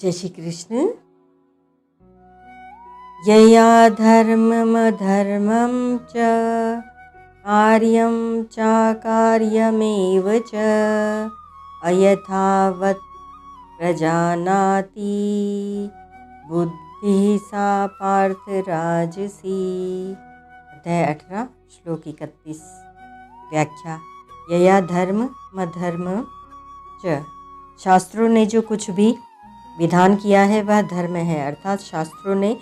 जय श्री कृष्ण। यया धर्ममधर्मं च कार्यं चाकार्यमेव च अयथावत् प्रजानाति बुद्धिः सा पार्थ राजसी। अध्याय 18 श्लोक 31। व्याख्या। यया धर्म मधर्म च, शास्त्रों ने जो कुछ भी विधान किया है वह धर्म है, अर्थात शास्त्रों ने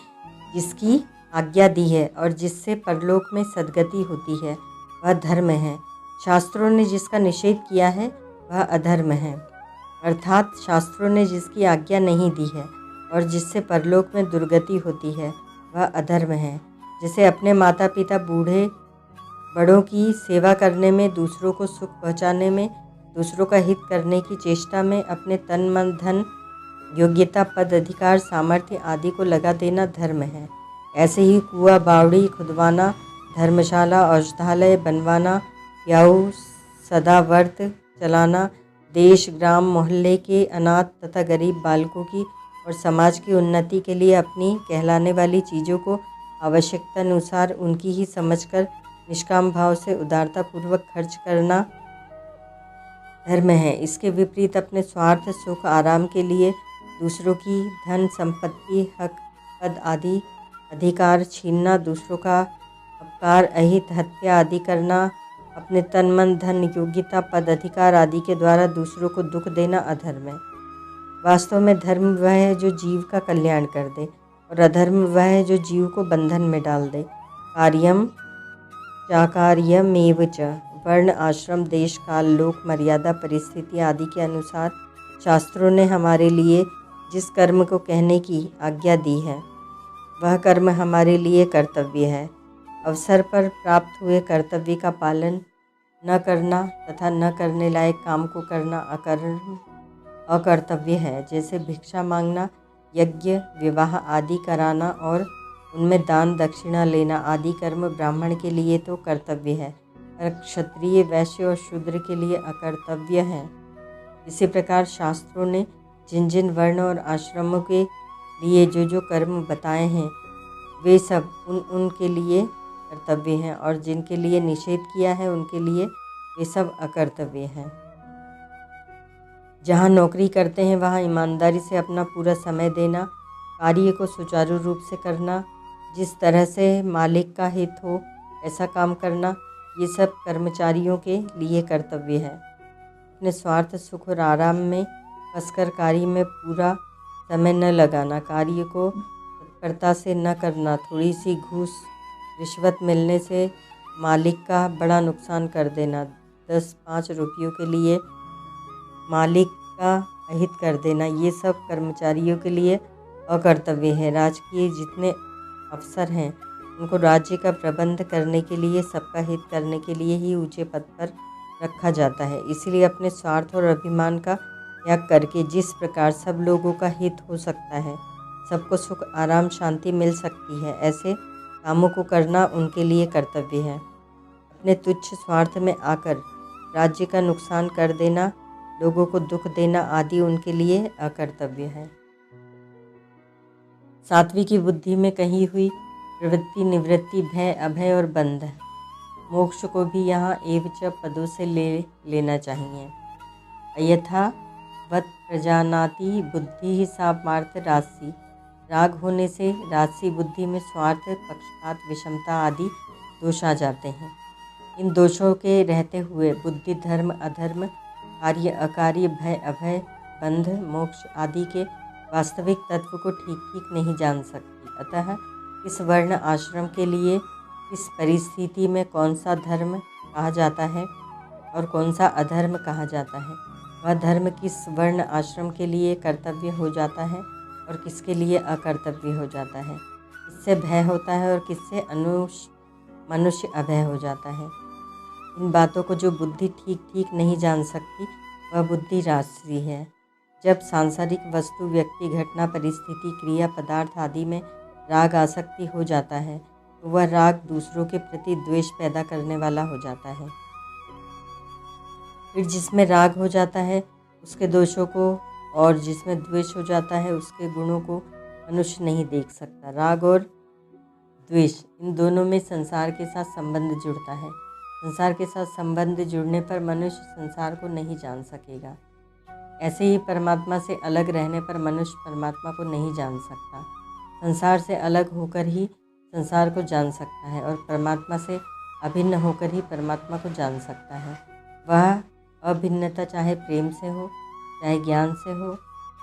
जिसकी आज्ञा दी है और जिससे परलोक में सद्गति होती है वह धर्म है। शास्त्रों ने जिसका निषेध किया है वह अधर्म है, अर्थात शास्त्रों ने जिसकी आज्ञा नहीं दी है और जिससे परलोक में दुर्गति होती है वह अधर्म है। जैसे अपने माता पिता बूढ़े बड़ों की सेवा करने में, दूसरों को सुख पहुंचाने में, दूसरों का हित करने की चेष्टा में अपने तन मन धन योग्यता पद अधिकार सामर्थ्य आदि को लगा देना धर्म है। ऐसे ही कुआं बावड़ी खुदवाना, धर्मशाला औषधालय बनवाना, प्याऊ सदाव्रत चलाना, देश ग्राम मोहल्ले के अनाथ तथा गरीब बालकों की और समाज की उन्नति के लिए अपनी कहलाने वाली चीज़ों को आवश्यकता अनुसार उनकी ही समझकर निष्काम भाव से उदारतापूर्वक खर्च करना धर्म है। इसके विपरीत अपने स्वार्थ सुख आराम के लिए दूसरों की धन संपत्ति हक पद आदि अधिकार छीनना, दूसरों का अपकार अहित हत्या आदि करना, अपने तन मन धन योग्यता पद अधिकार आदि के द्वारा दूसरों को दुख देना अधर्म है। वास्तव में धर्म वह है जो जीव का कल्याण कर दे और अधर्म वह है जो जीव को बंधन में डाल दे। कार्यम चाकार्यमेव च, वर्ण आश्रम देश काल लोक मर्यादा परिस्थिति आदि के अनुसार शास्त्रों ने हमारे लिए जिस कर्म को कहने की आज्ञा दी है वह कर्म हमारे लिए कर्तव्य है। अवसर पर प्राप्त हुए कर्तव्य का पालन न करना तथा न करने लायक काम को करना अकर्तव्य है। जैसे भिक्षा मांगना, यज्ञ विवाह आदि कराना और उनमें दान दक्षिणा लेना आदि कर्म ब्राह्मण के लिए तो कर्तव्य है, पर क्षत्रिय वैश्य और शूद्र के लिए अकर्तव्य है। इसी प्रकार शास्त्रों ने जिन जिन वर्ण और आश्रमों के लिए जो जो कर्म बताए हैं वे सब उनके लिए कर्तव्य हैं और जिनके लिए निषेध किया है उनके लिए वे सब अकर्तव्य हैं। जहाँ नौकरी करते हैं वहाँ ईमानदारी से अपना पूरा समय देना, कार्य को सुचारू रूप से करना, जिस तरह से मालिक का हित हो ऐसा काम करना, ये सब कर्मचारियों के लिए कर्तव्य है। अपने स्वार्थ सुख और आराम में फंसकर कार्य में पूरा समय न लगाना, कार्य को तत्परता से न करना, थोड़ी सी घूस रिश्वत मिलने से मालिक का बड़ा नुकसान कर देना, 10-5 रुपयों के लिए मालिक का अहित कर देना, ये सब कर्मचारियों के लिए अकर्तव्य है। राजकीय जितने अफसर हैं उनको राज्य का प्रबंध करने के लिए, सबका हित करने के लिए ही ऊंचे पद पर रखा जाता है। इसलिए अपने स्वार्थ और अभिमान का त्याग करके जिस प्रकार सब लोगों का हित हो सकता है, सबको सुख आराम शांति मिल सकती है, ऐसे कामों को करना उनके लिए कर्तव्य है। अपने तुच्छ स्वार्थ में आकर राज्य का नुकसान कर देना, लोगों को दुख देना आदि उनके लिए अकर्तव्य है। सात्विकी की बुद्धि में कही हुई प्रवृत्ति निवृत्ति भय अभय और बंध मोक्ष को भी यहाँ एवच पदों से लेना चाहिए। अयथा वत प्रजानाति बुद्धि ही सा पार्थ राजसी, राग होने से राजसी बुद्धि में स्वार्थ पक्षपात विषमता आदि दोष आ जाते हैं। इन दोषों के रहते हुए बुद्धि धर्म अधर्म कार्य अकार्य भय अभय बंध मोक्ष आदि के वास्तविक तत्व को ठीक ठीक नहीं जान सकती। अतः इस वर्ण आश्रम के लिए इस परिस्थिति में कौन सा धर्म कहा जाता है और कौन सा अधर्म कहा जाता है, वह धर्म किस वर्ण आश्रम के लिए कर्तव्य हो जाता है और किसके लिए अकर्तव्य हो जाता है, किससे भय होता है और किससे मनुष्य अभय हो जाता है। इन बातों को जो बुद्धि ठीक ठीक नहीं जान सकती वह बुद्धि राजसी है। जब सांसारिक वस्तु व्यक्ति घटना परिस्थिति क्रिया पदार्थ आदि में राग आसक्ति हो जाता है तो वह राग दूसरों के प्रति द्वेष पैदा करने वाला हो जाता है। फिर जिसमें राग हो जाता है उसके दोषों को और जिसमें द्वेष हो जाता है उसके गुणों को मनुष्य नहीं देख सकता। राग और द्वेष, इन दोनों में संसार के साथ संबंध जुड़ता है। संसार के साथ संबंध जुड़ने पर मनुष्य संसार को नहीं जान सकेगा। ऐसे ही परमात्मा से अलग रहने पर मनुष्य परमात्मा को नहीं जान सकता। संसार से अलग होकर ही संसार को जान सकता है और परमात्मा से अभिन्न होकर ही परमात्मा को जान सकता है। वह अभिन्नता चाहे प्रेम से हो चाहे ज्ञान से हो,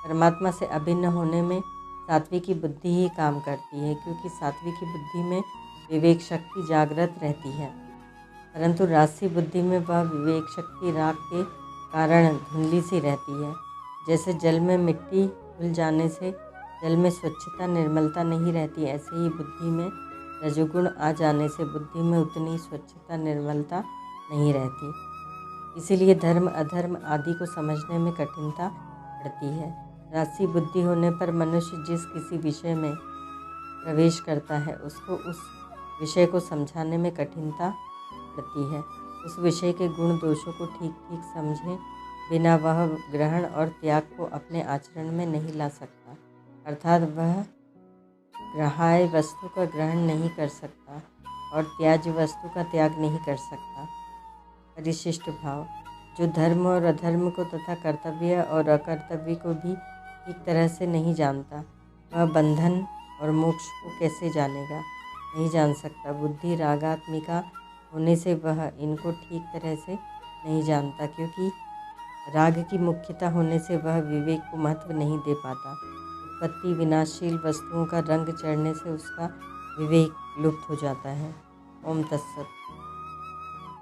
परमात्मा से अभिन्न होने में सात्विक की बुद्धि ही काम करती है, क्योंकि सात्विक की बुद्धि में विवेक शक्ति जागृत रहती है, परंतु राजसी बुद्धि में वह विवेक शक्ति राग के कारण धुंधली सी रहती है। जैसे जल में मिट्टी घुल जाने से जल में स्वच्छता निर्मलता नहीं रहती, ऐसे ही बुद्धि में रजोगुण आ जाने से बुद्धि में उतनी स्वच्छता निर्मलता नहीं रहती। इसीलिए धर्म अधर्म आदि को समझने में कठिनता पड़ती है। राजसी बुद्धि होने पर मनुष्य जिस किसी विषय में प्रवेश करता है उसको उस विषय को समझाने में कठिनता पड़ती है। उस विषय के गुण दोषों को ठीक ठीक समझे बिना वह ग्रहण और त्याग को अपने आचरण में नहीं ला सकता, अर्थात वह ग्राह्य वस्तु का ग्रहण नहीं कर सकता और त्याज्य वस्तु का त्याग नहीं कर सकता। परिशिष्ट भाव, जो धर्म और अधर्म को तथा कर्तव्य और अकर्तव्य को भी ठीक तरह से नहीं जानता, वह बंधन और मोक्ष को कैसे जानेगा? नहीं जान सकता। बुद्धि रागात्मिका होने से वह इनको ठीक तरह से नहीं जानता, क्योंकि राग की मुख्यता होने से वह विवेक को महत्व नहीं दे पाता। उत्पत्ति विनाशशील वस्तुओं का रंग चढ़ने से उसका विवेक लुप्त हो जाता है। ओम तत्सत।